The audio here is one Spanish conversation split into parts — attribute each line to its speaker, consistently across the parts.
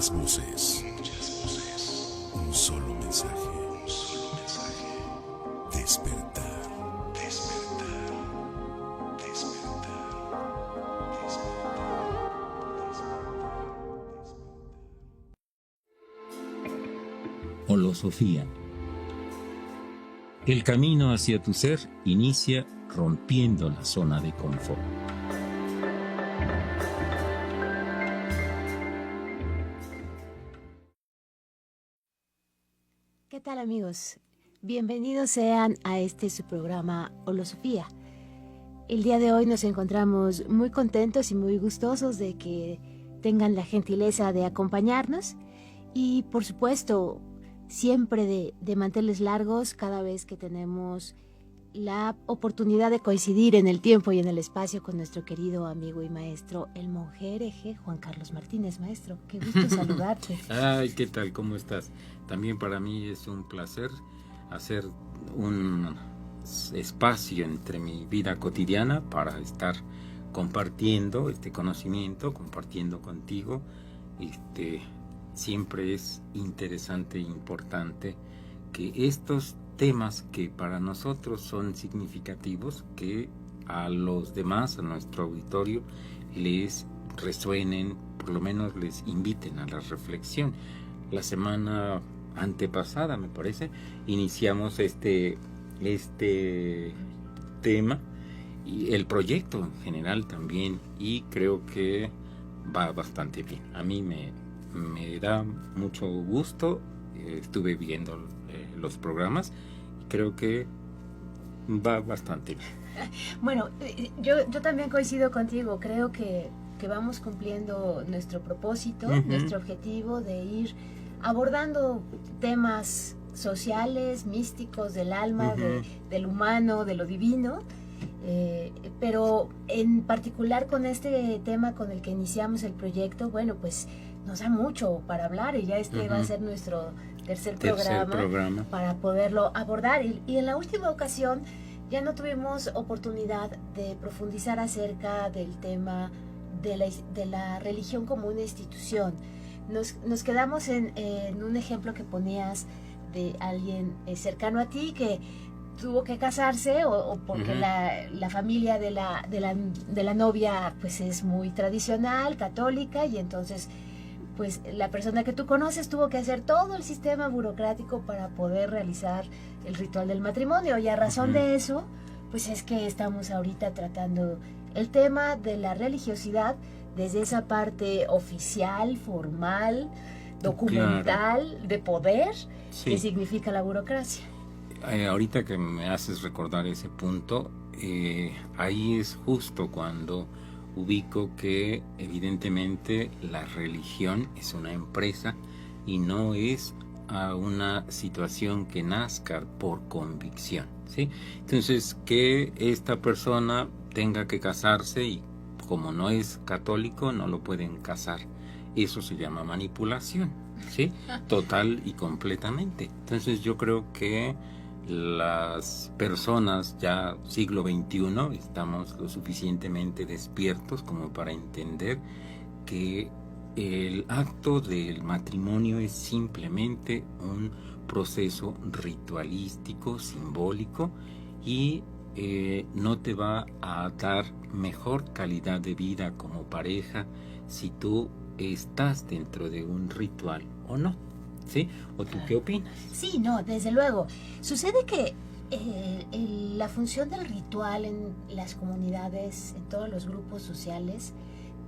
Speaker 1: Muchas voces. Un solo mensaje. Despertar.
Speaker 2: Holosofía. El camino hacia tu ser inicia rompiendo la zona de confort.
Speaker 3: ¿Qué tal, amigos? Bienvenidos sean a su programa Holosofía. El día de hoy nos encontramos muy contentos y muy gustosos de que tengan la gentileza de acompañarnos y, por supuesto, siempre de mantenerles largos cada vez que tenemos la oportunidad de coincidir en el tiempo y en el espacio con nuestro querido amigo y maestro, el monje hereje Juan Carlos Martínez. Maestro, qué gusto saludarte.
Speaker 2: Ay, ¿qué tal? ¿Cómo estás? También para mí es un placer hacer un espacio entre mi vida cotidiana para estar compartiendo este conocimiento, compartiendo contigo. Siempre es interesante e importante que estos temas que para nosotros son significativos, que a los demás, a nuestro auditorio, les resuenen, por lo menos les inviten a la reflexión. La semana antepasada, me parece, iniciamos este tema y el proyecto en general también, y creo que va bastante bien. A mí me da mucho gusto. Estuve viendo los programas y creo que va bastante bien.
Speaker 3: Bueno, yo también coincido contigo. Creo que vamos cumpliendo nuestro propósito, nuestro objetivo de ir abordando temas sociales, místicos, del alma, del humano, de lo divino. Pero en particular con este tema con el que iniciamos el proyecto, bueno, pues nos da mucho para hablar y ya va a ser nuestro tercer programa para poderlo abordar. Y en la última ocasión ya no tuvimos oportunidad de profundizar acerca del tema de la religión como una institución. Nos quedamos en un ejemplo que ponías de alguien cercano a ti que tuvo que casarse o porque la familia de la novia pues es muy tradicional, católica, y entonces pues la persona que tú conoces tuvo que hacer todo el sistema burocrático para poder realizar el ritual del matrimonio, y a razón de eso pues es que estamos ahorita tratando el tema de la religiosidad desde esa parte oficial, formal, documental, de poder, que significa la burocracia.
Speaker 2: Ahorita que me haces recordar ese punto, ahí es justo cuando ubico que evidentemente la religión es una empresa y no es una situación que nazca por convicción, ¿sí? Entonces, que esta persona tenga que casarse y como no es católico no lo pueden casar, eso se llama manipulación, ¿sí? Total y completamente. Entonces yo creo que las personas ya siglo XXI estamos lo suficientemente despiertos como para entender que el acto del matrimonio es simplemente un proceso ritualístico, simbólico, y no te va a dar mejor calidad de vida como pareja si tú estás dentro de un ritual o no. ¿Sí? ¿O tú qué opinas?
Speaker 3: Sí, no, desde luego. Sucede que la función del ritual en las comunidades, en todos los grupos sociales,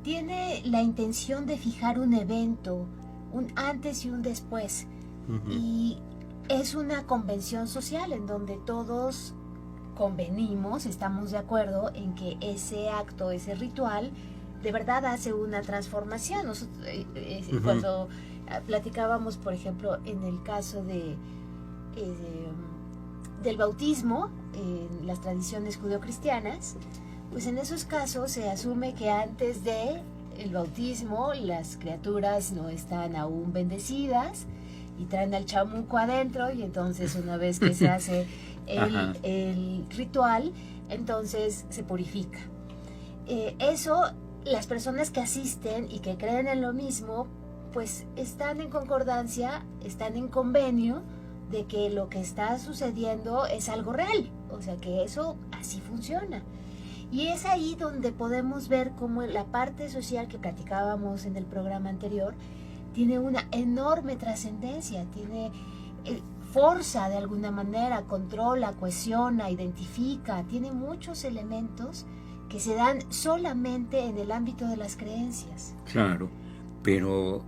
Speaker 3: tiene la intención de fijar un evento, un antes y un después. Y es una convención social en donde todos convenimos, estamos de acuerdo en que ese acto, ese ritual, de verdad hace una transformación. Nosotros, cuando platicábamos, por ejemplo, en el caso del bautismo, en las tradiciones judeocristianas, pues en esos casos se asume que antes de el bautismo las criaturas no están aún bendecidas y traen al chamuco adentro, y entonces una vez que se hace el ritual, entonces se purifica. Eso, las personas que asisten y que creen en lo mismo, pues están en concordancia, están en convenio de que lo que está sucediendo es algo real, o sea que eso así funciona. Y es ahí donde podemos ver cómo la parte social que platicábamos en el programa anterior tiene una enorme trascendencia, tiene fuerza de alguna manera, controla, cohesiona, identifica, tiene muchos elementos que se dan solamente en el ámbito de las creencias.
Speaker 2: Claro, pero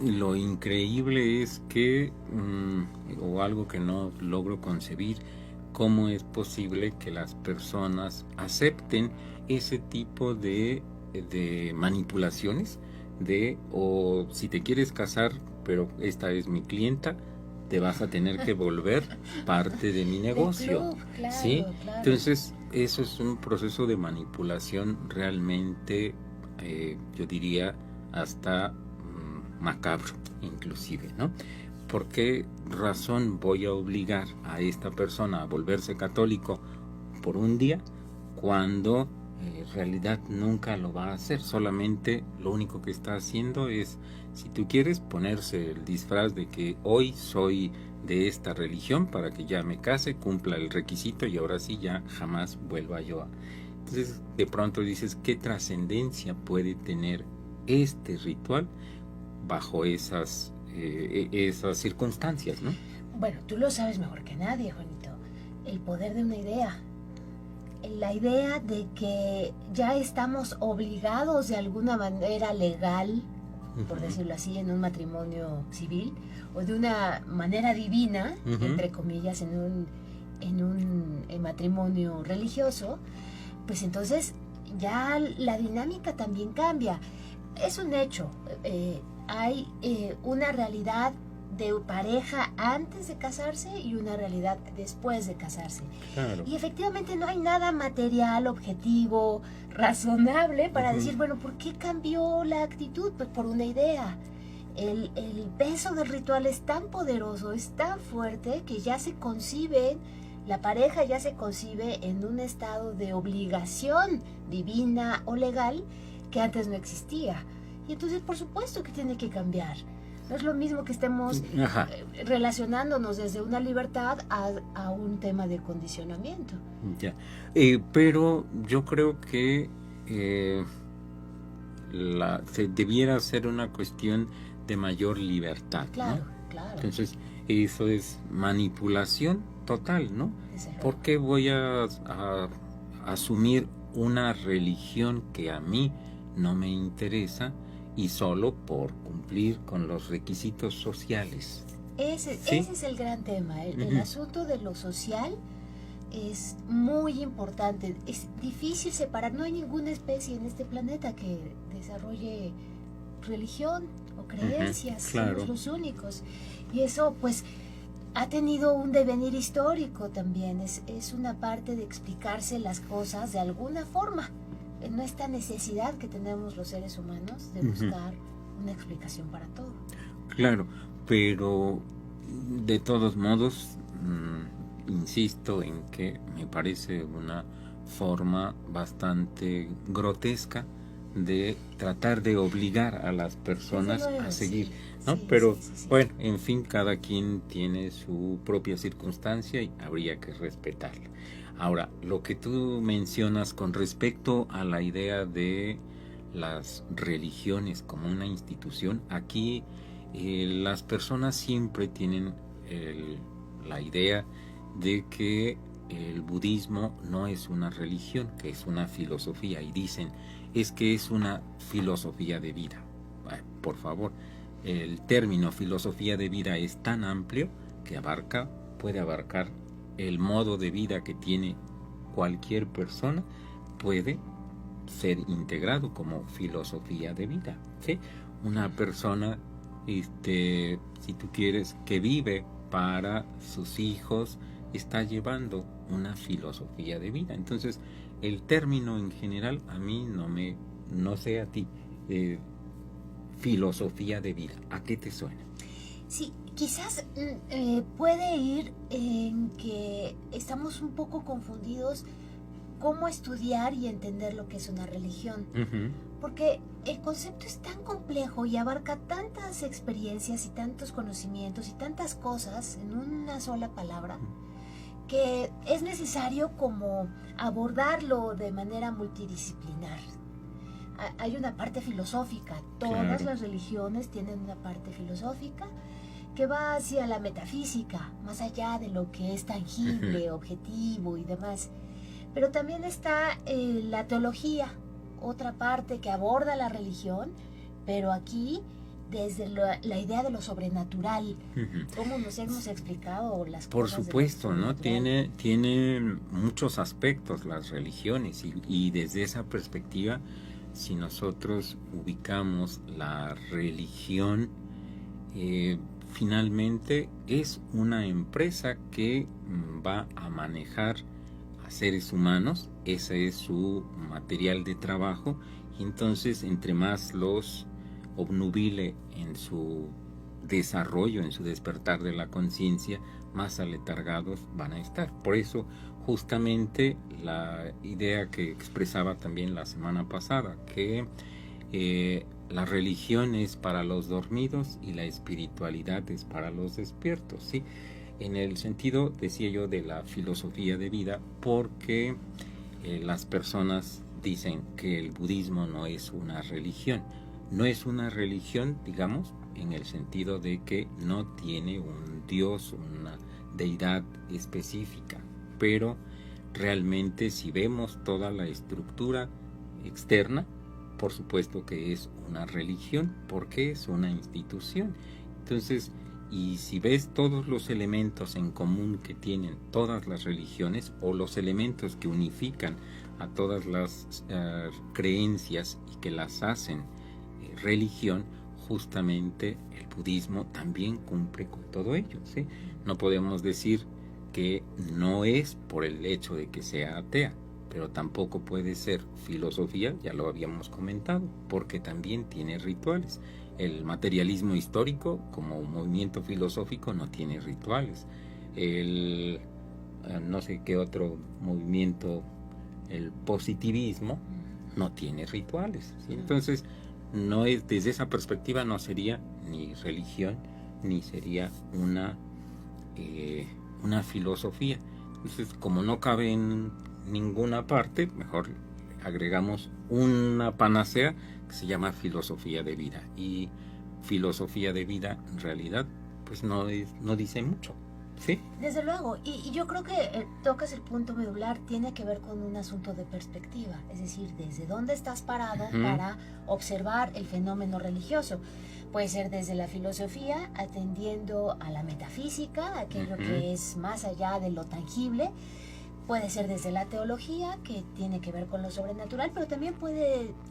Speaker 2: lo increíble es que, o algo que no logro concebir, cómo es posible que las personas acepten ese tipo de manipulaciones, o si te quieres casar, pero esta es mi clienta, te vas a tener que volver parte de mi negocio.
Speaker 3: Claro,
Speaker 2: ¿sí?
Speaker 3: claro.
Speaker 2: Entonces, eso es un proceso de manipulación realmente, yo diría, hasta macabro, inclusive, ¿no? ¿Por qué razón voy a obligar a esta persona a volverse católico por un día cuando en realidad nunca lo va a hacer? Solamente lo único que está haciendo es, si tú quieres, ponerse el disfraz de que hoy soy de esta religión para que ya me case, cumpla el requisito y ahora sí ya jamás vuelva yo a... Entonces de pronto dices, ¿qué trascendencia puede tener este ritual bajo esas circunstancias, ¿no?
Speaker 3: Bueno, tú lo sabes mejor que nadie, Juanito. El poder de una idea. La idea de que ya estamos obligados de alguna manera legal, por decirlo así, en un matrimonio civil, o de una manera divina, entre comillas, en un matrimonio religioso, pues entonces ya la dinámica también cambia. Es un hecho. Hay una realidad de pareja antes de casarse y una realidad después de casarse.
Speaker 2: Claro.
Speaker 3: Y efectivamente no hay nada material, objetivo, razonable para decir, bueno, ¿por qué cambió la actitud? Pues por una idea. El peso del ritual es tan poderoso, es tan fuerte que ya se concibe, la pareja ya se concibe en un estado de obligación divina o legal que antes no existía. Y entonces, por supuesto que tiene que cambiar. No es lo mismo que estemos relacionándonos desde una libertad a un tema de condicionamiento.
Speaker 2: Ya. Pero yo creo que se debiera ser una cuestión de mayor libertad,
Speaker 3: Claro,
Speaker 2: ¿no?
Speaker 3: claro.
Speaker 2: Entonces, eso es manipulación total, ¿no? ¿Por qué voy a asumir una religión que a mí no me interesa y solo por cumplir con los requisitos sociales?
Speaker 3: Ese es el gran tema. El asunto de lo social es muy importante. Es difícil separar. No hay ninguna especie en este planeta que desarrolle religión o creencias.
Speaker 2: Claro.
Speaker 3: Somos los únicos. Y eso, pues, ha tenido un devenir histórico también. Es una parte de explicarse las cosas de alguna forma. En esta necesidad que tenemos los seres humanos de buscar una explicación para todo.
Speaker 2: Claro, pero de todos modos, insisto en que me parece una forma bastante grotesca de tratar de obligar a las personas a seguir, ¿no?
Speaker 3: Sí,
Speaker 2: pero
Speaker 3: sí.
Speaker 2: bueno, en fin, cada quien tiene su propia circunstancia y habría que respetarla. Ahora, lo que tú mencionas con respecto a la idea de las religiones como una institución, aquí las personas siempre tienen la idea de que el budismo no es una religión, que es una filosofía, y dicen, es que es una filosofía de vida. Bueno, por favor, el término filosofía de vida es tan amplio que puede abarcar el modo de vida que tiene cualquier persona, puede ser integrado como filosofía de vida, ¿sí? Una persona, si tú quieres, que vive para sus hijos, está llevando una filosofía de vida. Entonces, el término en general a mí no sé a ti, filosofía de vida, ¿a qué te suena?
Speaker 3: Sí, quizás puede ir en que estamos un poco confundidos cómo estudiar y entender lo que es una religión. Porque el concepto es tan complejo y abarca tantas experiencias y tantos conocimientos y tantas cosas en una sola palabra, que es necesario como abordarlo de manera multidisciplinar. Hay una parte filosófica, todas las religiones tienen una parte filosófica que va hacia la metafísica, más allá de lo que es tangible, objetivo y demás. Pero también está la teología, otra parte que aborda la religión, pero aquí desde la idea de lo sobrenatural, cómo nos hemos explicado las
Speaker 2: Por
Speaker 3: cosas.
Speaker 2: Supuesto, ¿no? Tiene muchos aspectos las religiones y desde esa perspectiva, si nosotros ubicamos la religión, finalmente es una empresa que va a manejar a seres humanos, ese es su material de trabajo, y entonces entre más los obnubile en su desarrollo, en su despertar de la conciencia, más aletargados van a estar. Por eso, justamente la idea que expresaba también la semana pasada, que la religión es para los dormidos y la espiritualidad es para los despiertos, ¿sí? En el sentido, decía yo, de la filosofía de vida, porque las personas dicen que el budismo no es una religión. No es una religión, digamos, en el sentido de que no tiene un dios, una deidad específica, pero realmente si vemos toda la estructura externa, por supuesto que es una religión, porque es una institución. Entonces, y si ves todos los elementos en común que tienen todas las religiones, o los elementos que unifican a todas las creencias y que las hacen religión, justamente el budismo también cumple con todo ello, ¿sí? No podemos decir que no es por el hecho de que sea atea, pero tampoco puede ser filosofía, ya lo habíamos comentado, porque también tiene rituales. El materialismo histórico, como movimiento filosófico, no tiene rituales. El no sé qué otro movimiento, el positivismo, no tiene rituales, ¿sí? Entonces, no es, desde esa perspectiva no sería ni religión ni sería una filosofía. Entonces, como no cabe en ninguna parte, mejor agregamos una panacea que se llama filosofía de vida, y filosofía de vida en realidad pues no dice mucho, ¿sí?
Speaker 3: Desde luego, y yo creo que tocas el punto medular, tiene que ver con un asunto de perspectiva, es decir, desde dónde estás parado para observar el fenómeno religioso. Puede ser desde la filosofía, atendiendo a la metafísica, aquello que es más allá de lo tangible. Puede ser desde la teología, que tiene que ver con lo sobrenatural, pero también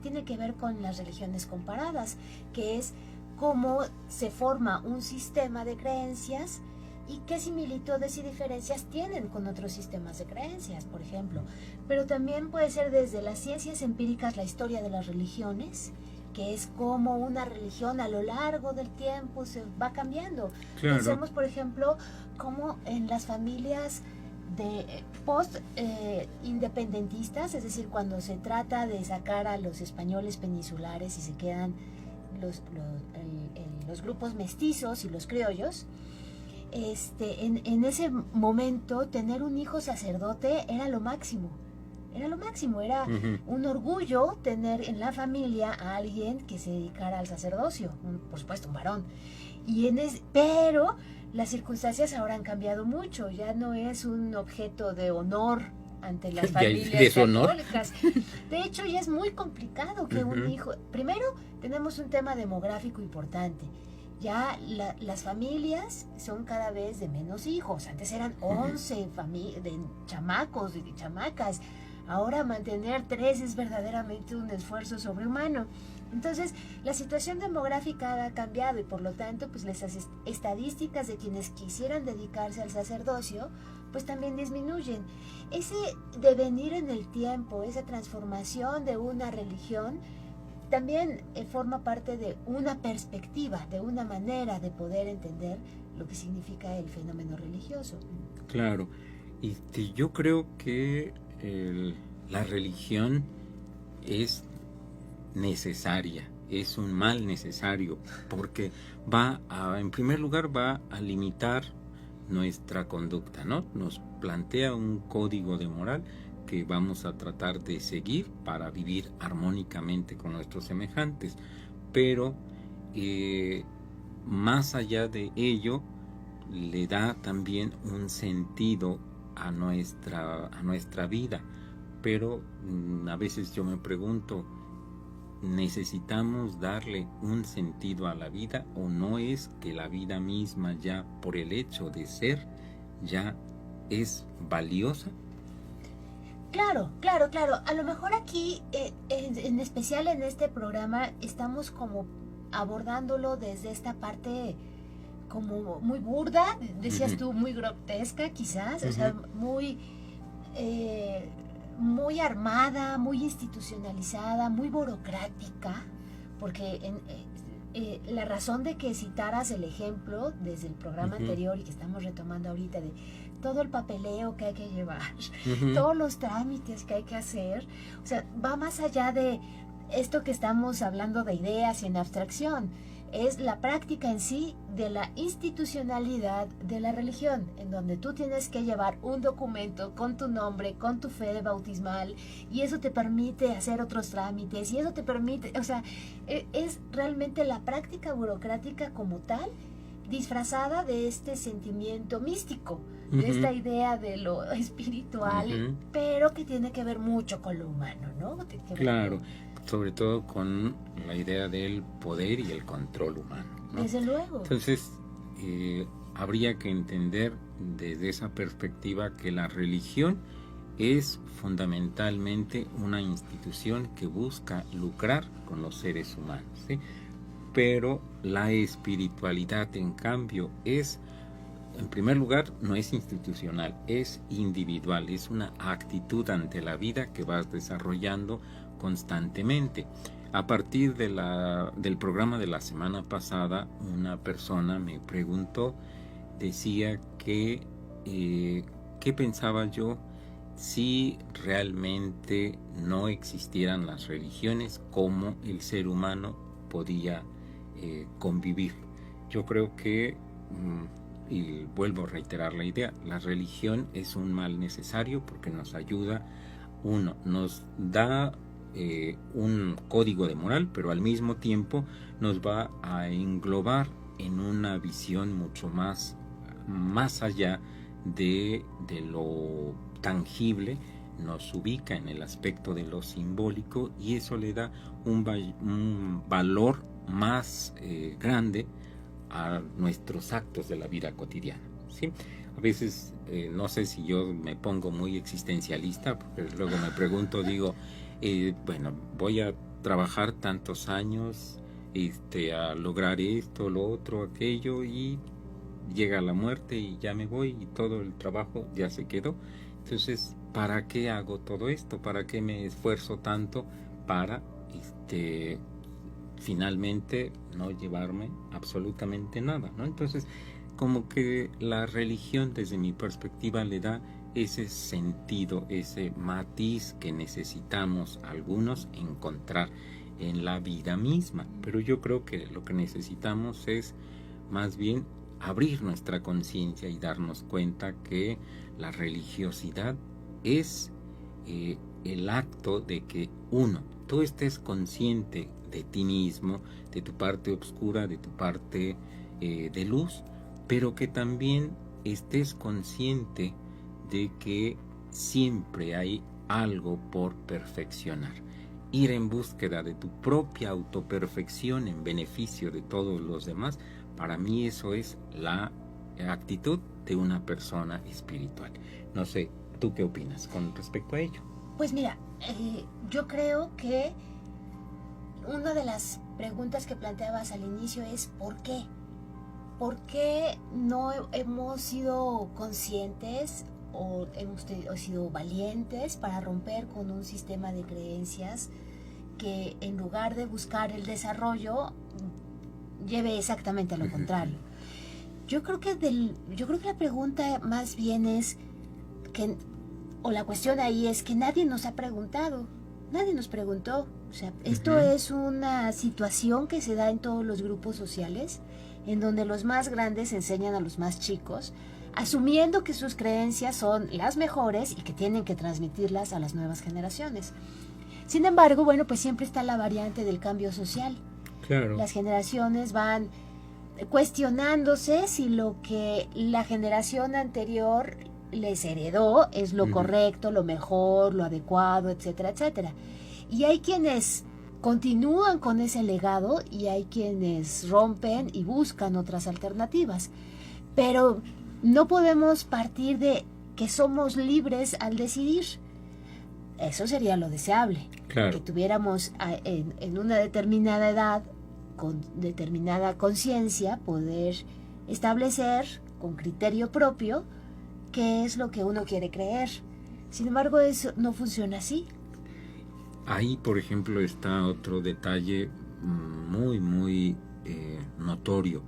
Speaker 3: tiene que ver con las religiones comparadas, que es cómo se forma un sistema de creencias y qué similitudes y diferencias tienen con otros sistemas de creencias, por ejemplo. Pero también puede ser desde las ciencias empíricas, la historia de las religiones, que es como una religión a lo largo del tiempo se va cambiando.
Speaker 2: Claro.
Speaker 3: Pensemos, por ejemplo, cómo en las familias de independentistas, es decir, cuando se trata de sacar a los españoles peninsulares y se quedan los grupos mestizos y los criollos, en ese momento tener un hijo sacerdote era lo máximo, era un orgullo tener en la familia a alguien que se dedicara al sacerdocio, por supuesto un varón, pero las circunstancias ahora han cambiado mucho, ya no es un objeto de honor ante las familias católicas. De hecho, ya es muy complicado que un hijo... Primero, tenemos un tema demográfico importante. Ya las familias son cada vez de menos hijos. Antes eran 11 de chamacos y de chamacas. Ahora mantener 3 es verdaderamente un esfuerzo sobrehumano. Entonces, la situación demográfica ha cambiado y por lo tanto, pues las estadísticas de quienes quisieran dedicarse al sacerdocio, pues también disminuyen. Ese devenir en el tiempo, esa transformación de una religión, también forma parte de una perspectiva, de una manera de poder entender lo que significa el fenómeno religioso.
Speaker 2: Claro, y yo creo que la religión es necesaria, es un mal necesario, porque en primer lugar, va a limitar nuestra conducta, ¿no? Nos plantea un código de moral que vamos a tratar de seguir para vivir armónicamente con nuestros semejantes, pero más allá de ello, le da también un sentido a nuestra vida. Pero a veces yo me pregunto, ¿necesitamos darle un sentido a la vida, o no es que la vida misma, ya por el hecho de ser, ya es valiosa?
Speaker 3: Claro. A lo mejor aquí, en especial en este programa, estamos como abordándolo desde esta parte como muy burda, decías tú, muy grotesca quizás, o sea, muy armada, muy institucionalizada, muy burocrática, porque la razón de que citaras el ejemplo desde el programa anterior y que estamos retomando ahorita, de todo el papeleo que hay que llevar, todos los trámites que hay que hacer, o sea, va más allá de esto que estamos hablando de ideas y en abstracción. Es la práctica en sí de la institucionalidad de la religión, en donde tú tienes que llevar un documento con tu nombre, con tu fe bautismal, y eso te permite hacer otros trámites, y eso te permite, o sea, es realmente la práctica burocrática como tal, disfrazada de este sentimiento místico, de esta idea de lo espiritual, pero que tiene que ver mucho con lo humano, ¿no?
Speaker 2: Claro, sobre todo con la idea del poder y el control humano, ¿no?
Speaker 3: Desde luego.
Speaker 2: Entonces, habría que entender desde esa perspectiva que la religión es fundamentalmente una institución que busca lucrar con los seres humanos, ¿sí? Pero la espiritualidad, en cambio, en primer lugar, no es institucional, es individual, es una actitud ante la vida que vas desarrollando constantemente. A partir del programa de la semana pasada, una persona me preguntó, decía que qué pensaba yo si realmente no existieran las religiones, cómo el ser humano podía convivir. Yo creo que, y vuelvo a reiterar la idea, la religión es un mal necesario porque nos ayuda, nos da un código de moral, pero al mismo tiempo nos va a englobar en una visión mucho más allá de lo tangible, nos ubica en el aspecto de lo simbólico, y eso le da un valor más grande a nuestros actos de la vida cotidiana, ¿sí? A veces, no sé si yo me pongo muy existencialista, porque luego me pregunto, digo, bueno, voy a trabajar tantos años a lograr esto, lo otro, aquello, y llega la muerte y ya me voy y todo el trabajo ya se quedó. Entonces, ¿para qué hago todo esto? ¿Para qué me esfuerzo tanto para finalmente no llevarme absolutamente nada, ¿no? Entonces, como que la religión, desde mi perspectiva, le da ese sentido, ese matiz que necesitamos algunos encontrar en la vida misma. Pero yo creo que lo que necesitamos es más bien abrir nuestra conciencia y darnos cuenta que la religiosidad es el acto de que tú estés consciente de ti mismo, de tu parte oscura, de tu parte de luz, pero que también estés consciente de que siempre hay algo por perfeccionar. Ir en búsqueda de tu propia autoperfección en beneficio de todos los demás, para mí eso es la actitud de una persona espiritual. No sé, ¿tú qué opinas con respecto a ello?
Speaker 3: Pues mira, yo creo que una de las preguntas que planteabas al inicio es ¿por qué? ¿Por qué no hemos sido conscientes o hemos sido valientes para romper con un sistema de creencias que, en lugar de buscar el desarrollo, lleve exactamente a lo contrario? Yo creo que la pregunta más bien es o la cuestión ahí es que nadie nos ha preguntado, nadie nos preguntó O sea, esto es una situación que se da en todos los grupos sociales, en donde los más grandes enseñan a los más chicos, asumiendo que sus creencias son las mejores y que tienen que transmitirlas a las nuevas generaciones. Sin embargo, bueno, pues siempre está la variante del cambio social.
Speaker 2: Claro.
Speaker 3: Las generaciones van cuestionándose si lo que la generación anterior les heredó es lo correcto, lo mejor, lo adecuado, etcétera, etcétera. Y hay quienes continúan con ese legado y hay quienes rompen y buscan otras alternativas. Pero no podemos partir de que somos libres al decidir. Eso sería lo deseable.
Speaker 2: Claro.
Speaker 3: Que tuviéramos en una determinada edad, con determinada conciencia, poder establecer con criterio propio qué es lo que uno quiere creer. Sin embargo, eso no funciona así.
Speaker 2: Ahí, por ejemplo, está otro detalle muy notorio.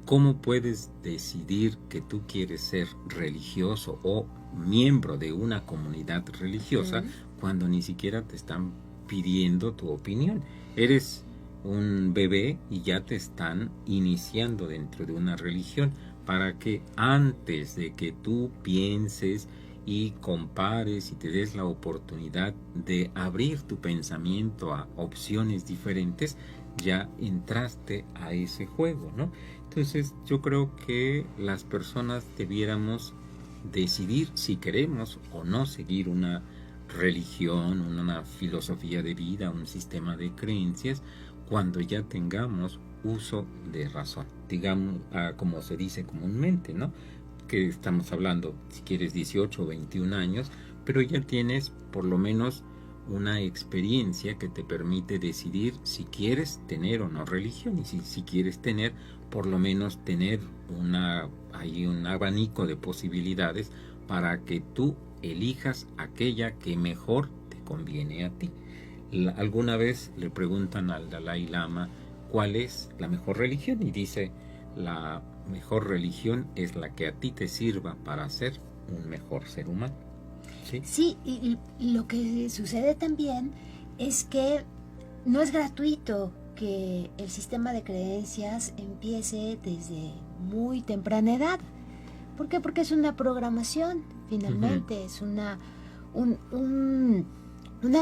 Speaker 2: ¿Cómo puedes decidir que tú quieres ser religioso o miembro de una comunidad religiosa cuando ni siquiera te están pidiendo tu opinión? Eres un bebé y ya te están iniciando dentro de una religión para que antes de que tú pienses y compares y te des la oportunidad de abrir tu pensamiento a opciones diferentes, ya entraste a ese juego, ¿no? Entonces yo creo que las personas debiéramos decidir si queremos o no seguir una religión, una filosofía de vida, un sistema de creencias, cuando ya tengamos uso de razón, digamos, como se dice comúnmente, ¿no? Que estamos hablando, si quieres 18 o 21 años, pero ya tienes por lo menos una experiencia que te permite decidir si quieres tener o no religión, y si quieres tener, por lo menos tener un abanico de posibilidades para que tú elijas aquella que mejor te conviene a ti. Alguna vez le preguntan al Dalai Lama cuál es la mejor religión y dice: la mejor religión es la que a ti te sirva para ser un mejor ser humano.
Speaker 3: Sí, y lo que sucede también es que no es gratuito que el sistema de creencias empiece desde muy temprana edad. ¿Por qué? Porque es una programación, finalmente, es una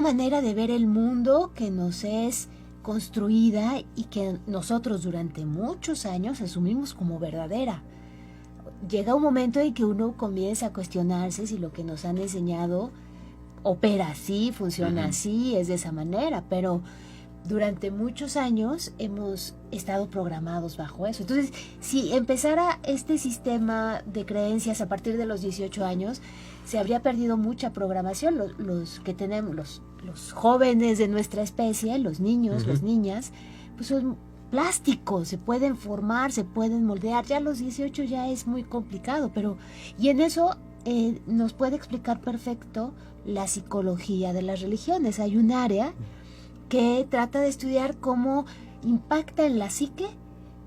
Speaker 3: manera de ver el mundo que nos es construida y que nosotros durante muchos años asumimos como verdadera. Llega un momento en que uno comienza a cuestionarse si lo que nos han enseñado opera así, funciona así, es de esa manera, pero durante muchos años hemos estado programados bajo eso. Entonces, si empezara este sistema de creencias a partir de los 18 años, se habría perdido mucha programación. Los que tenemos, los jóvenes de nuestra especie, los niños, las niñas, pues son plásticos, se pueden formar, se pueden moldear. Ya a los 18 ya es muy complicado, y en eso nos puede explicar perfecto la psicología de las religiones. Hay un área que trata de estudiar cómo impacta en la psique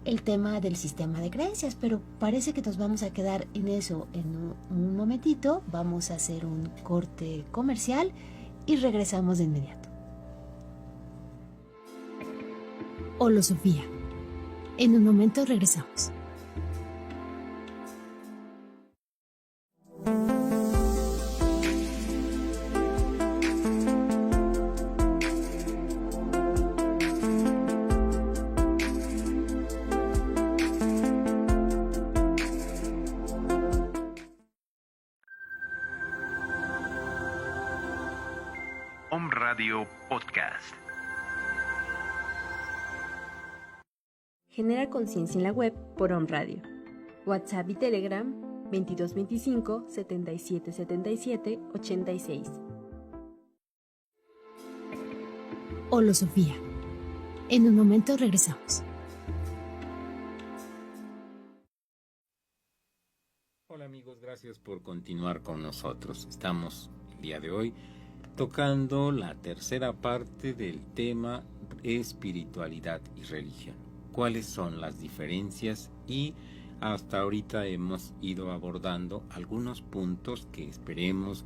Speaker 3: el tema del sistema de creencias, pero parece que nos vamos a quedar en eso en un momentito. Vamos a hacer un corte comercial y regresamos de inmediato. Holosofía. En un momento regresamos.
Speaker 4: Om Radio Podcast.
Speaker 5: Genera conciencia en la web por Om Radio. WhatsApp y Telegram 2225 77 77 86.
Speaker 3: Holosofía. En un momento regresamos.
Speaker 2: Hola amigos, gracias por continuar con nosotros. Estamos el día de hoy tocando la tercera parte del tema espiritualidad y religión. ¿Cuáles son las diferencias? Y hasta ahorita hemos ido abordando algunos puntos que esperemos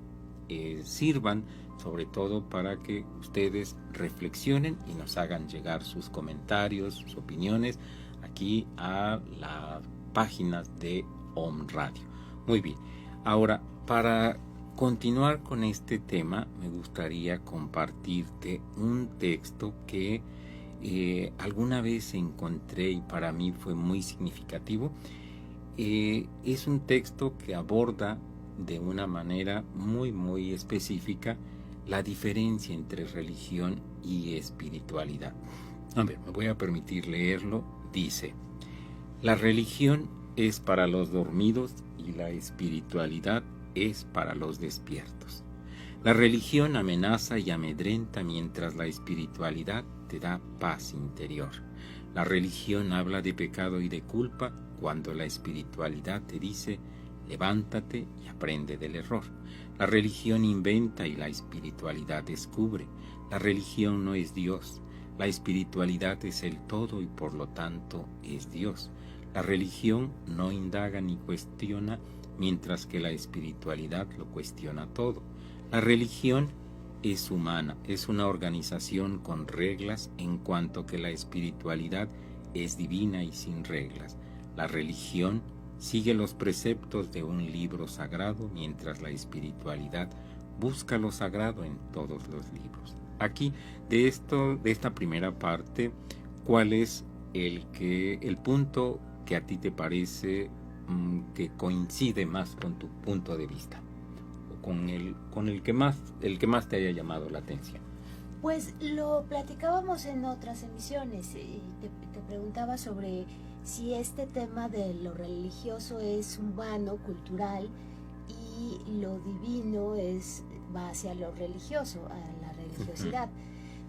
Speaker 2: sirvan sobre todo para que ustedes reflexionen y nos hagan llegar sus comentarios, sus opiniones aquí a las páginas de Om Radio. Muy bien, ahora para continuar con este tema me gustaría compartirte un texto que alguna vez encontré y para mí fue muy significativo. Es un texto que aborda de una manera muy específica la diferencia entre religión y espiritualidad. A ver, me voy a permitir leerlo. Dice: la religión es para los dormidos y la espiritualidad es para los despiertos. La religión amenaza y amedrenta mientras la espiritualidad te da paz interior. La religión habla de pecado y de culpa cuando la espiritualidad te dice: levántate y aprende del error. La religión inventa y la espiritualidad descubre. La religión no es Dios. La espiritualidad es el todo y por lo tanto es Dios. La religión no indaga ni cuestiona, mientras que la espiritualidad lo cuestiona todo. La religión es humana, es una organización con reglas, en cuanto que la espiritualidad es divina y sin reglas. La religión sigue los preceptos de un libro sagrado, mientras la espiritualidad busca lo sagrado en todos los libros. Aquí, de esta primera parte, ¿cuál es el punto que a ti te parece que coincide más con tu punto de vista? O con el que más te haya llamado la atención.
Speaker 3: Pues lo platicábamos en otras emisiones y te preguntaba sobre si este tema de lo religioso es humano, cultural, y lo divino va hacia lo religioso, a la religiosidad.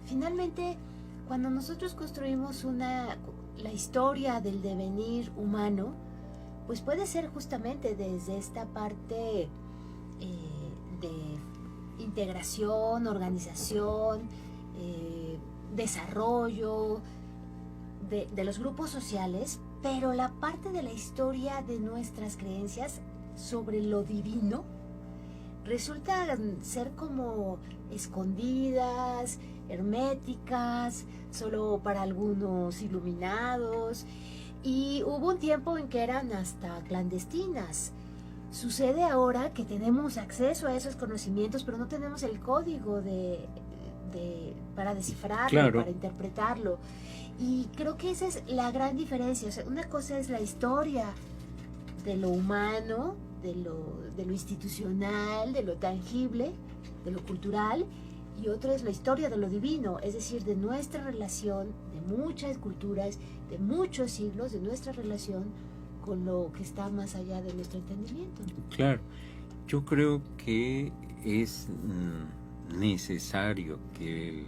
Speaker 3: Finalmente, cuando nosotros construimos la historia del devenir humano, pues puede ser justamente desde esta parte de integración, organización, desarrollo de los grupos sociales, pero la parte de la historia de nuestras creencias sobre lo divino resulta ser como escondidas, herméticas, solo para algunos iluminados, y hubo un tiempo en que eran hasta clandestinas. Sucede ahora que tenemos acceso a esos conocimientos, pero no tenemos el código para descifrarlo,
Speaker 2: claro,
Speaker 3: para interpretarlo. Y creo que esa es la gran diferencia. O sea, una cosa es la historia de lo humano, de lo institucional, de lo tangible, de lo cultural, y otra es la historia de lo divino, es decir, de nuestra relación, de muchas culturas, de muchos siglos, de nuestra relación con lo que está más allá de nuestro entendimiento.
Speaker 2: Claro, yo creo que es necesario que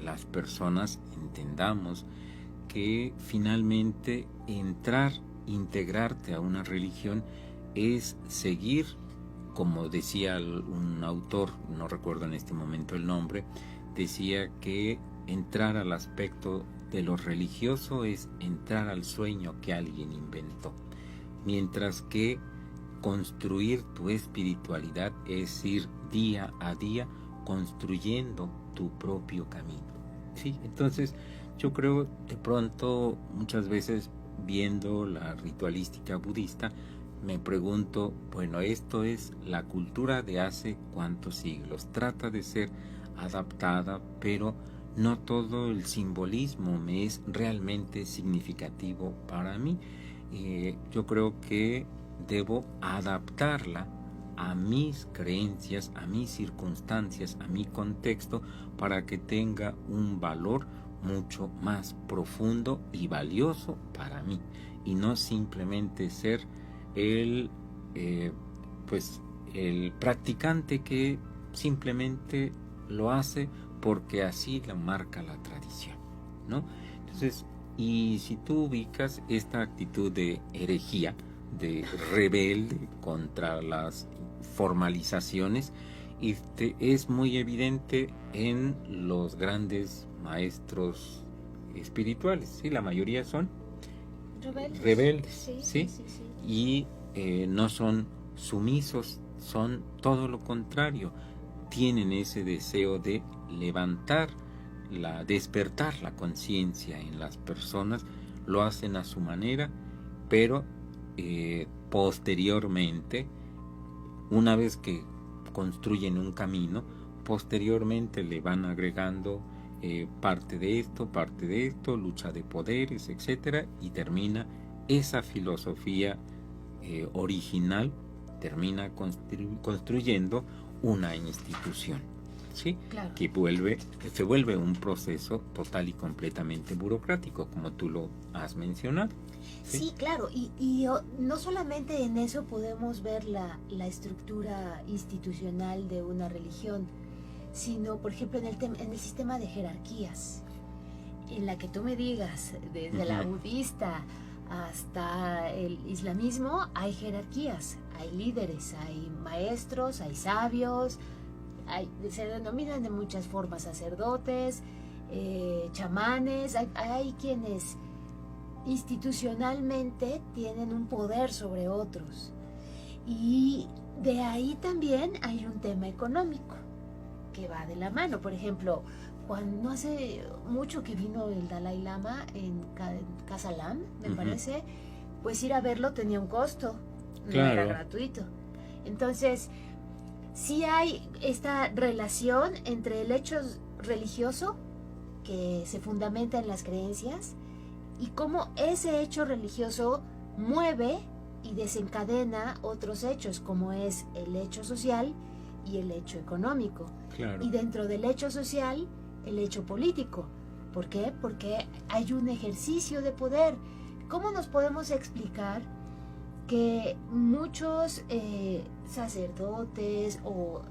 Speaker 2: las personas entendamos que finalmente integrarte a una religión es seguir, como decía un autor, no recuerdo en este momento el nombre, decía que entrar al aspecto de lo religioso es entrar al sueño que alguien inventó, mientras que construir tu espiritualidad es ir día a día construyendo tu propio camino. ¿Sí? Entonces yo creo, de pronto, muchas veces viendo la ritualística budista, me pregunto, bueno, esto es la cultura de hace cuántos siglos, trata de ser adaptada, pero no todo el simbolismo me es realmente significativo para mí. Yo creo que debo adaptarla a mis creencias, a mis circunstancias, a mi contexto, para que tenga un valor mucho más profundo y valioso para mí, y no simplemente ser el practicante que simplemente lo hace porque así lo marca la tradición, ¿no? Entonces, y si tú ubicas esta actitud de herejía, de rebelde contra las formalizaciones, es muy evidente en los grandes maestros espirituales, ¿sí? La mayoría son rebeldes, ¿sí? Y no son sumisos, son todo lo contrario, tienen ese deseo de despertar la conciencia en las personas, lo hacen a su manera, pero posteriormente, una vez que construyen un camino, posteriormente le van agregando parte de esto, lucha de poderes, etcétera, y termina esa filosofía original, termina construyendo una institución, ¿sí?
Speaker 3: Claro.
Speaker 2: Que se vuelve un proceso total y completamente burocrático, como tú lo has mencionado.
Speaker 3: Sí, claro, y no solamente en eso podemos ver la estructura institucional de una religión, sino, por ejemplo, en el sistema de jerarquías, en la que tú me digas, desde la budista hasta el islamismo, hay jerarquías, hay líderes, hay maestros, hay sabios, se denominan de muchas formas sacerdotes, chamanes, hay quienes institucionalmente tienen un poder sobre otros, y de ahí también hay un tema económico que va de la mano. Por ejemplo, cuando no hace mucho que vino el Dalai Lama en Casa Lam, me parece, pues ir a verlo tenía un costo, no era gratuito. Entonces, sí hay esta relación entre el hecho religioso que se fundamenta en las creencias y cómo ese hecho religioso mueve y desencadena otros hechos, como es el hecho social y el hecho económico.
Speaker 2: Claro.
Speaker 3: Y dentro del hecho social, el hecho político. ¿Por qué? Porque hay un ejercicio de poder. ¿Cómo nos podemos explicar que muchos sacerdotes o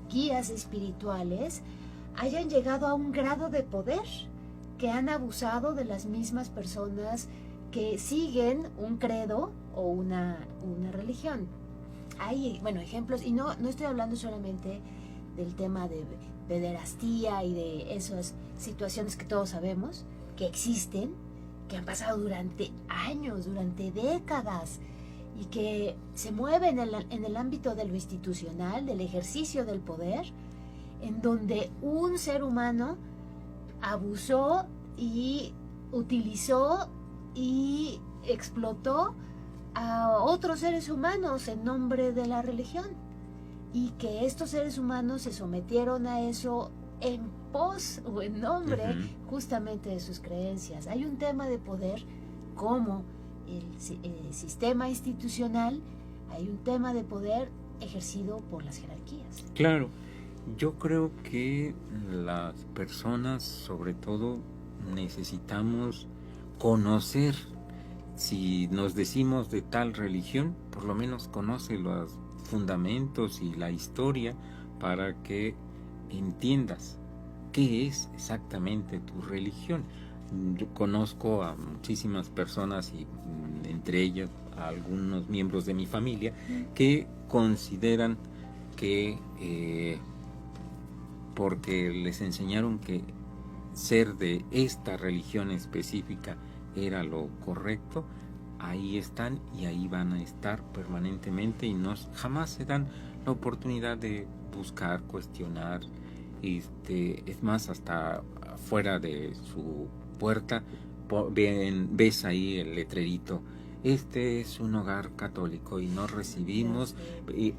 Speaker 3: guías espirituales hayan llegado a un grado de poder, que han abusado de las mismas personas que siguen un credo o una religión? Hay, ejemplos, y no estoy hablando solamente del tema de pederastía y de esas situaciones que todos sabemos que existen, que han pasado durante años, durante décadas, y que se mueven en el ámbito de lo institucional, del ejercicio del poder, en donde un ser humano abusó y utilizó y explotó a otros seres humanos en nombre de la religión, y que estos seres humanos se sometieron a eso en pos o en nombre justamente de sus creencias. Hay un tema de poder como el sistema institucional, hay un tema de poder ejercido por las jerarquías.
Speaker 2: Claro, yo creo que las personas, sobre todo, necesitamos conocer. Si nos decimos de tal religión, por lo menos conoce los fundamentos y la historia para que entiendas qué es exactamente tu religión. Yo conozco a muchísimas personas, y entre ellas a algunos miembros de mi familia, que consideran que porque les enseñaron que ser de esta religión específica era lo correcto, ahí están y ahí van a estar permanentemente, y jamás se dan la oportunidad de buscar, cuestionar. Es más, hasta fuera de su puerta ves ahí el letrerito: este es un hogar católico y no recibimos. Y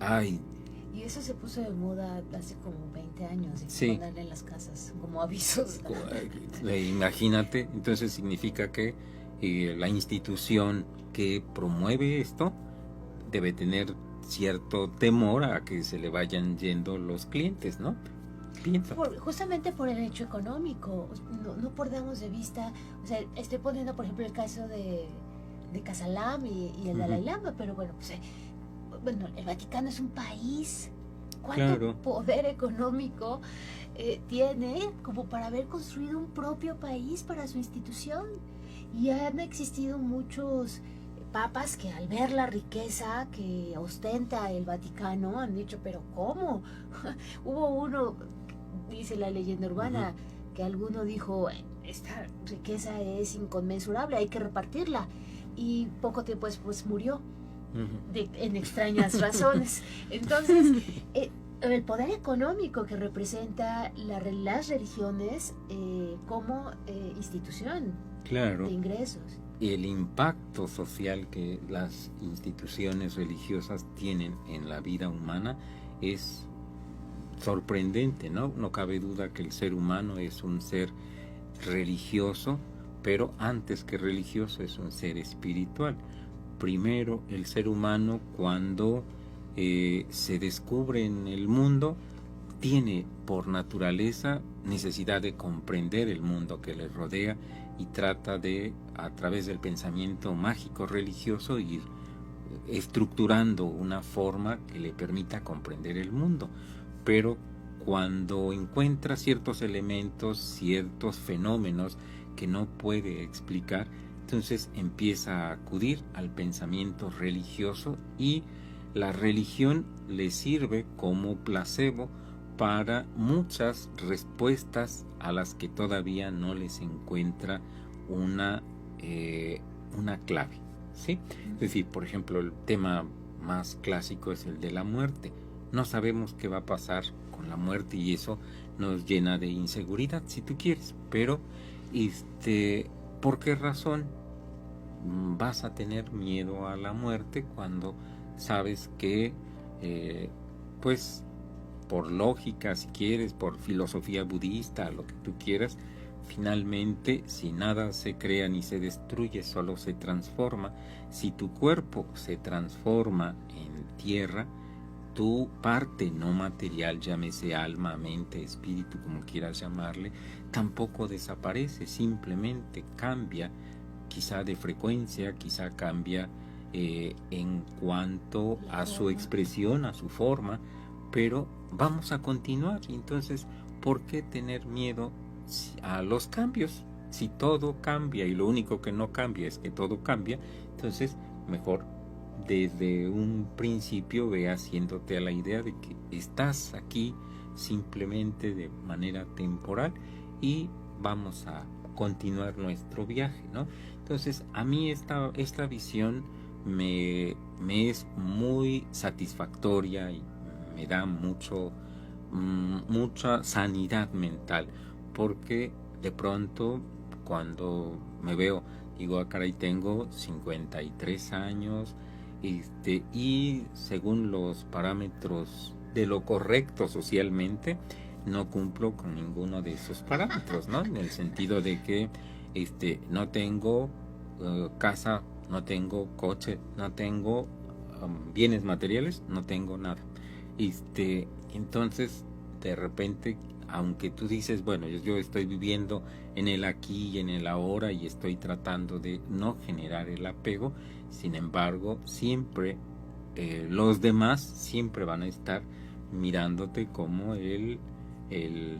Speaker 3: eso se puso de moda hace como 20 años,
Speaker 2: sí,
Speaker 3: ponerle en las casas como avisos.
Speaker 2: Imagínate, entonces significa que la institución que promueve esto debe tener cierto temor a que se le vayan yendo los clientes, ¿no? Pienso.
Speaker 3: Justamente por el hecho económico, no perdamos de vista. O sea, estoy poniendo por ejemplo el caso de Casa Lam y el Dalai Lama, pero bueno, el Vaticano es un país. ¿Cuánto poder económico tiene como para haber construido un propio país para su institución? Y han existido muchos papas que, al ver la riqueza que ostenta el Vaticano, han dicho: ¿pero cómo? Hubo uno, dice la leyenda urbana, que alguno dijo: esta riqueza es inconmensurable, hay que repartirla. Y poco tiempo después murió, en extrañas razones. Entonces, el poder económico que representa las religiones como institución
Speaker 2: Claro.
Speaker 3: de ingresos.
Speaker 2: Y el impacto social que las instituciones religiosas tienen en la vida humana es sorprendente, ¿no? No cabe duda que el ser humano es un ser religioso, pero antes que religioso es un ser espiritual. Primero, el ser humano, cuando se descubre en el mundo, tiene por naturaleza necesidad de comprender el mundo que le rodea y trata de, a través del pensamiento mágico religioso, ir estructurando una forma que le permita comprender el mundo. Pero cuando encuentra ciertos elementos, ciertos fenómenos que no puede explicar, entonces empieza a acudir al pensamiento religioso, y la religión le sirve como placebo para muchas respuestas a las que todavía no les encuentra una clave, ¿sí? Es decir, por ejemplo, el tema más clásico es el de la muerte. No sabemos qué va a pasar con la muerte y eso nos llena de inseguridad, si tú quieres, pero ¿por qué razón vas a tener miedo a la muerte cuando sabes que pues por lógica, si quieres, por filosofía budista, lo que tú quieras, finalmente, si nada se crea ni se destruye, solo se transforma? Si tu cuerpo se transforma en tierra, tu parte no material, llámese alma, mente, espíritu, como quieras llamarle, tampoco desaparece, simplemente cambia, quizá de frecuencia, quizá cambia en cuanto a su expresión, a su forma, pero vamos a continuar. Entonces, ¿por qué tener miedo a los cambios? Si todo cambia y lo único que no cambia es que todo cambia, entonces mejor desde un principio ve haciéndote a la idea de que estás aquí simplemente de manera temporal y vamos a continuar nuestro viaje, ¿no? Entonces, a mí esta visión me es muy satisfactoria y me da mucha sanidad mental, porque de pronto cuando me veo, digo, caray, tengo 53 años, y según los parámetros de lo correcto socialmente, no cumplo con ninguno de esos parámetros, ¿no? En el sentido de que no tengo casa, no tengo coche, no tengo bienes materiales, no tengo nada. Entonces, de repente, aunque tú dices, bueno, yo estoy viviendo en el aquí y en el ahora y estoy tratando de no generar el apego, sin embargo, siempre los demás siempre van a estar mirándote como el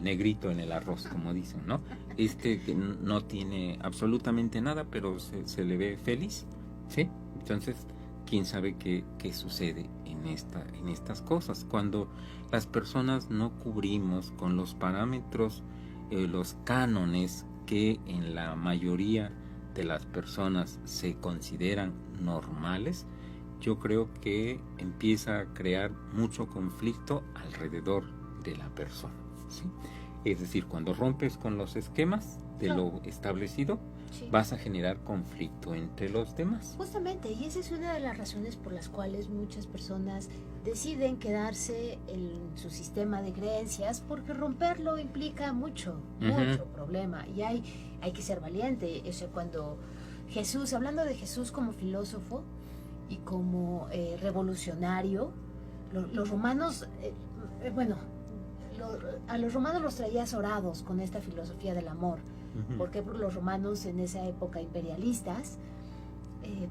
Speaker 2: negrito en el arroz, como dicen, ¿no? Que no tiene absolutamente nada, pero se le ve feliz, ¿sí? Entonces, quién sabe qué sucede en estas cosas. Cuando las personas no cubrimos con los parámetros, los cánones que en la mayoría de las personas se consideran normales, yo creo que empieza a crear mucho conflicto alrededor de la persona, ¿sí? Es decir, cuando rompes con los esquemas de lo establecido, sí, vas a generar conflicto entre los demás.
Speaker 3: Justamente, y esa es una de las razones por las cuales muchas personas deciden quedarse en su sistema de creencias, porque romperlo implica mucho problema, y hay que ser valiente. Eso, cuando Jesús, hablando de Jesús como filósofo y como revolucionario, los romanos, a los romanos los traía azorados con esta filosofía del amor, porque los romanos en esa época imperialistas,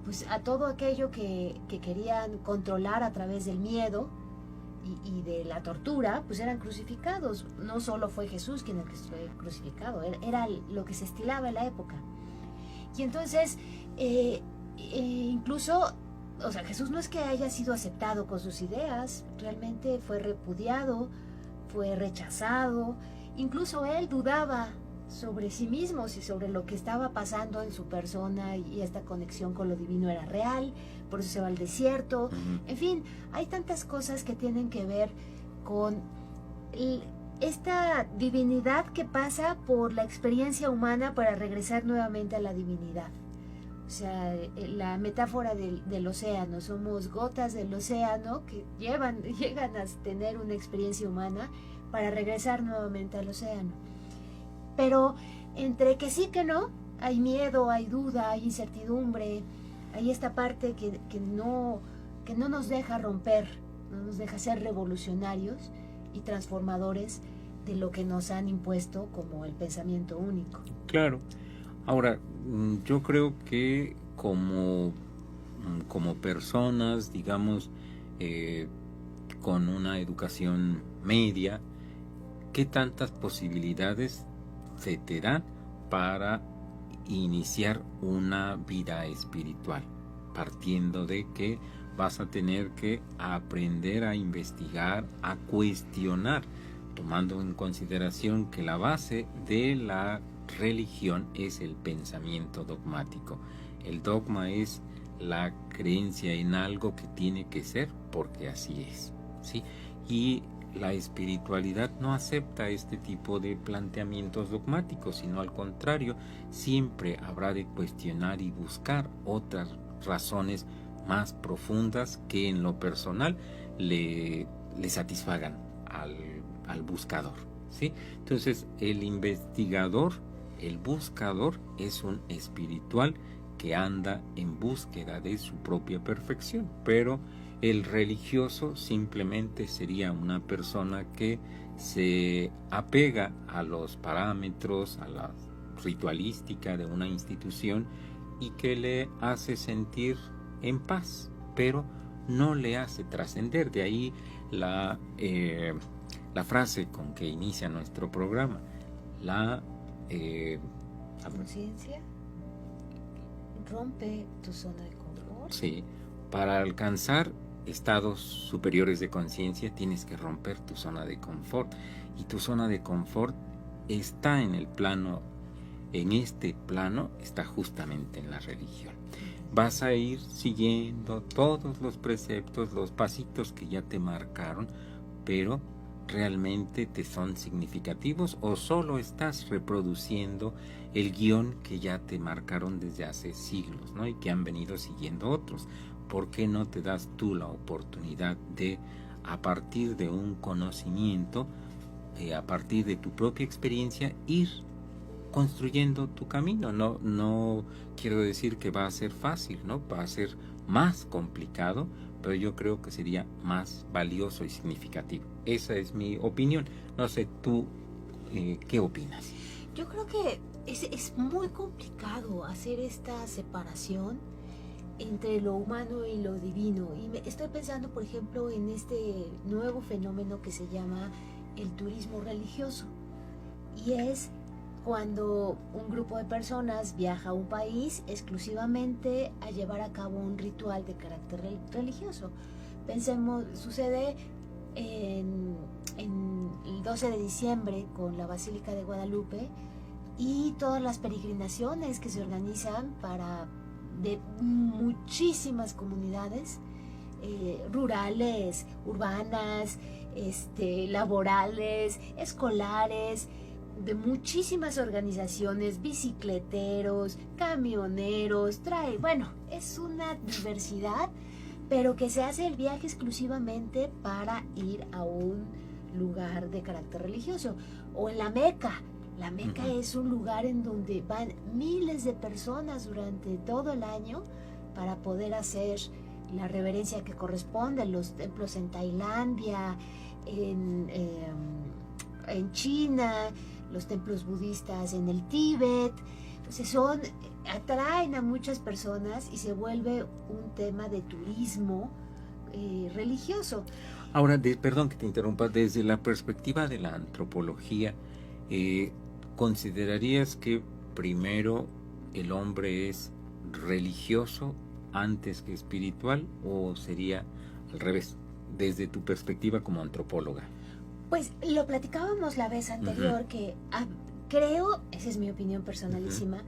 Speaker 3: pues a todo aquello que querían controlar a través del miedo y de la tortura, pues eran crucificados. No solo fue Jesús quien fue crucificado, era lo que se estilaba en la época. Y entonces, incluso, o sea, Jesús no es que haya sido aceptado con sus ideas, realmente fue repudiado, fue rechazado, incluso él dudaba sobre sí mismo, y sobre lo que estaba pasando en su persona, y esta conexión con lo divino era real, por eso se va al desierto. En fin, hay tantas cosas que tienen que ver con esta divinidad que pasa por la experiencia humana para regresar nuevamente a la divinidad. O sea, la metáfora del océano, somos gotas del océano que llegan a tener una experiencia humana para regresar nuevamente al océano. Pero entre que sí que no, hay miedo, hay duda, hay incertidumbre, hay esta parte que no nos deja romper, no nos deja ser revolucionarios y transformadores de lo que nos han impuesto como el pensamiento único.
Speaker 2: Claro. Ahora, yo creo que como personas, digamos, con una educación media, ¿qué tantas posibilidades se te dan para iniciar una vida espiritual? Partiendo de que vas a tener que aprender a investigar, a cuestionar, tomando en consideración que la base de la religión es el pensamiento dogmático. El dogma es la creencia en algo que tiene que ser porque así es, ¿sí? Y la espiritualidad no acepta este tipo de planteamientos dogmáticos, sino al contrario, siempre habrá de cuestionar y buscar otras razones más profundas que en lo personal le satisfagan al buscador, ¿sí? Entonces el investigador, el buscador, es un espiritual que anda en búsqueda de su propia perfección, pero el religioso simplemente sería una persona que se apega a los parámetros, a la ritualística de una institución y que le hace sentir en paz, pero no le hace trascender. De ahí la frase con que inicia nuestro programa, la
Speaker 3: conciencia rompe tu zona de confort.
Speaker 2: Sí, para alcanzar estados superiores de conciencia tienes que romper tu zona de confort, y tu zona de confort está en el plano, en este plano está justamente en la religión. Vas a ir siguiendo todos los preceptos, los pasitos que ya te marcaron, pero ¿realmente te son significativos o solo estás reproduciendo el guión que ya te marcaron desde hace siglos, ¿no? Y que han venido siguiendo otros? ¿Por qué no te das tú la oportunidad de, a partir de un conocimiento, a partir de tu propia experiencia, ir construyendo tu camino? No quiero decir que va a ser fácil, ¿no? Va a ser más complicado, pero yo creo que sería más valioso y significativo. Esa es mi opinión. No sé, tú, ¿qué opinas?
Speaker 3: Yo creo que es muy complicado hacer esta separación entre lo humano y lo divino. Y estoy pensando, por ejemplo, en este nuevo fenómeno que se llama el turismo religioso. Y es cuando un grupo de personas viaja a un país exclusivamente a llevar a cabo un ritual de carácter religioso. Pensemos, sucede en el 12 de diciembre con la Basílica de Guadalupe y todas las peregrinaciones que se organizan de muchísimas comunidades rurales, urbanas, laborales, escolares, de muchísimas organizaciones, bicicleteros, camioneros, es una diversidad, pero que se hace el viaje exclusivamente para ir a un lugar de carácter religioso. O en la Meca. La Meca es un lugar en donde van miles de personas durante todo el año para poder hacer la reverencia que corresponde. Los templos en Tailandia, en China, los templos budistas en el Tíbet. Entonces atraen a muchas personas y se vuelve un tema de turismo religioso.
Speaker 2: Ahora, perdón que te interrumpa, desde la perspectiva de la antropología, ¿considerarías que primero el hombre es religioso antes que espiritual, o sería al revés, desde tu perspectiva como antropóloga?
Speaker 3: Pues lo platicábamos la vez anterior, que creo, esa es mi opinión personalísima,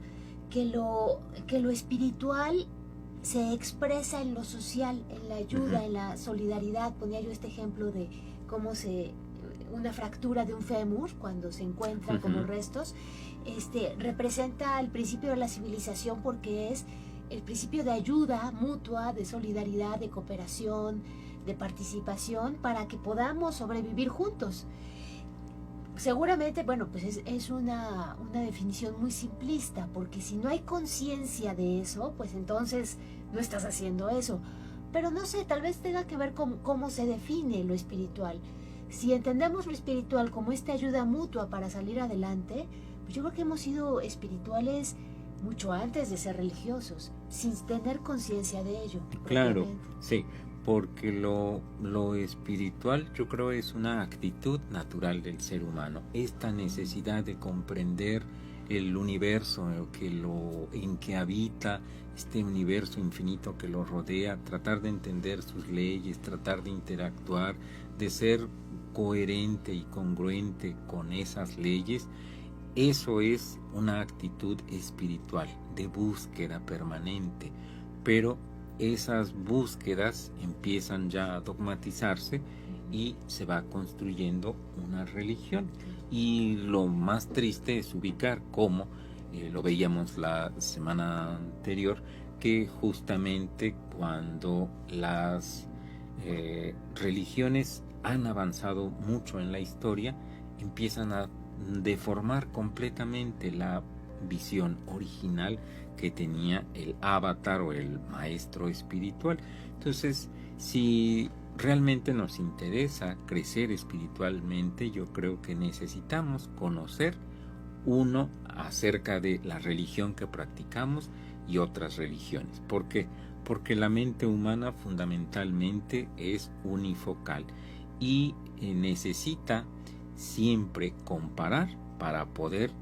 Speaker 3: que lo espiritual se expresa en lo social, en la ayuda, en la solidaridad. Ponía yo este ejemplo de una fractura de un fémur cuando se encuentran como restos, representa el principio de la civilización, porque es el principio de ayuda mutua, de solidaridad, de cooperación, de participación, para que podamos sobrevivir juntos. Seguramente, bueno, pues es una definición muy simplista, porque si no hay conciencia de eso, pues entonces no estás haciendo eso. Pero no sé, tal vez tenga que ver con cómo se define lo espiritual. Si entendemos lo espiritual como esta ayuda mutua para salir adelante, pues yo creo que hemos sido espirituales mucho antes de ser religiosos, sin tener conciencia de ello.
Speaker 2: Claro, sí, porque lo espiritual yo creo es una actitud natural del ser humano, esta necesidad de comprender el universo en que habita, este universo infinito que lo rodea, tratar de entender sus leyes, tratar de interactuar, de ser coherente y congruente con esas leyes. Eso es una actitud espiritual de búsqueda permanente, pero esas búsquedas empiezan ya a dogmatizarse y se va construyendo una religión. Y lo más triste es ubicar cómo, lo veíamos la semana anterior, que justamente cuando las religiones han avanzado mucho en la historia, empiezan a deformar completamente la visión original que tenía el avatar o el maestro espiritual. Entonces, si realmente nos interesa crecer espiritualmente, yo creo que necesitamos conocer uno acerca de la religión que practicamos y otras religiones. ¿Por qué? Porque la mente humana fundamentalmente es unifocal y necesita siempre comparar para poder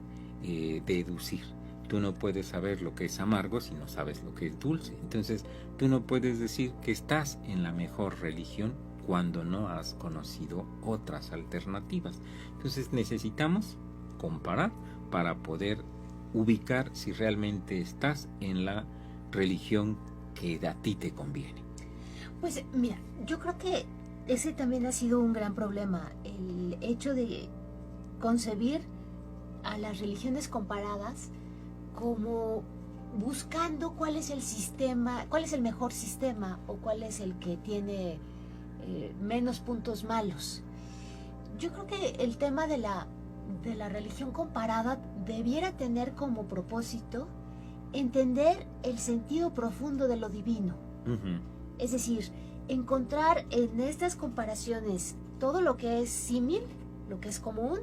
Speaker 2: deducir. Tú no puedes saber lo que es amargo si no sabes lo que es dulce. Entonces, tú no puedes decir que estás en la mejor religión cuando no has conocido otras alternativas. Entonces, necesitamos comparar para poder ubicar si realmente estás en la religión que a ti te conviene.
Speaker 3: Pues mira, yo creo que ese también ha sido un gran problema, el hecho de concebir a las religiones comparadas como buscando cuál es el sistema, cuál es el mejor sistema o cuál es el que tiene menos puntos malos. Yo creo que el tema de la religión comparada debiera tener como propósito entender el sentido profundo de lo divino. Es decir, encontrar en estas comparaciones todo lo que es símil, lo que es común,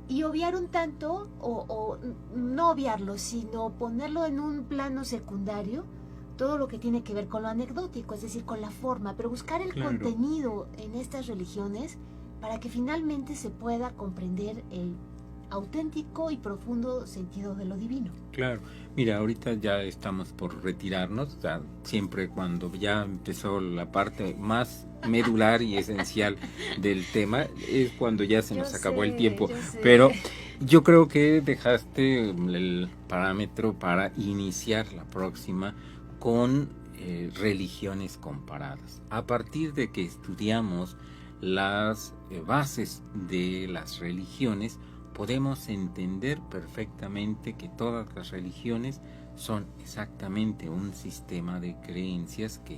Speaker 3: y obviar un tanto, o no obviarlo, sino ponerlo en un plano secundario, todo lo que tiene que ver con lo anecdótico, es decir, con la forma, pero buscar el contenido en estas religiones para que finalmente se pueda comprender el auténtico y profundo sentido de lo divino.
Speaker 2: Claro, mira, ahorita ya estamos por retirarnos, o sea, siempre cuando ya empezó la parte más medular y esencial del tema, es cuando ya se nos acabó el tiempo, pero yo creo que dejaste el parámetro para iniciar la próxima con religiones comparadas. A partir de que estudiamos las bases de las religiones, podemos entender perfectamente que todas las religiones son exactamente un sistema de creencias que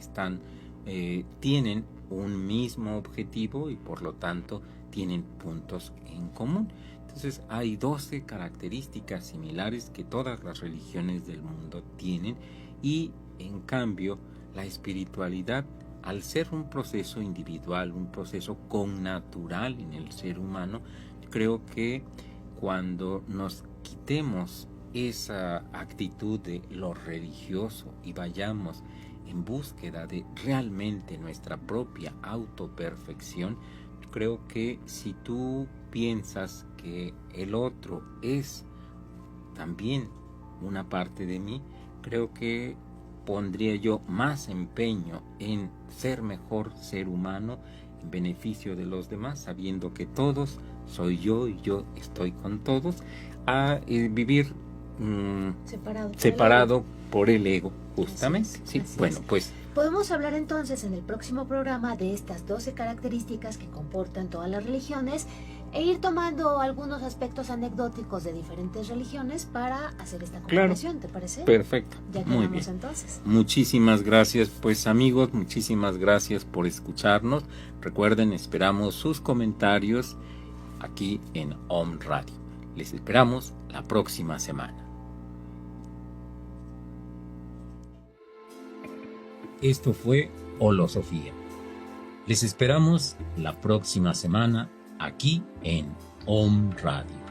Speaker 2: tienen un mismo objetivo y por lo tanto tienen puntos en común. Entonces hay 12 características similares que todas las religiones del mundo tienen, y en cambio la espiritualidad, al ser un proceso individual, un proceso connatural en el ser humano, creo que cuando nos quitemos esa actitud de lo religioso y vayamos en búsqueda de realmente nuestra propia autoperfección, creo que si tú piensas que el otro es también una parte de mí, creo que pondría yo más empeño en ser mejor ser humano en beneficio de los demás, sabiendo que todos soy yo y yo estoy con todos, a vivir separado por el ego, justamente.
Speaker 3: Así es.
Speaker 2: Bueno, pues
Speaker 3: Podemos hablar entonces en el próximo programa de estas 12 características que comportan todas las religiones e ir tomando algunos aspectos anecdóticos de diferentes religiones para hacer esta comparación, ¿te parece?
Speaker 2: Perfecto.
Speaker 3: Ya
Speaker 2: Muy
Speaker 3: quedamos
Speaker 2: bien.
Speaker 3: entonces.
Speaker 2: Muchísimas gracias, pues amigos, muchísimas gracias por escucharnos. Recuerden, esperamos sus comentarios aquí en Om Radio. Les esperamos la próxima semana. Esto fue Holosofía. Les esperamos la próxima semana aquí en Om Radio.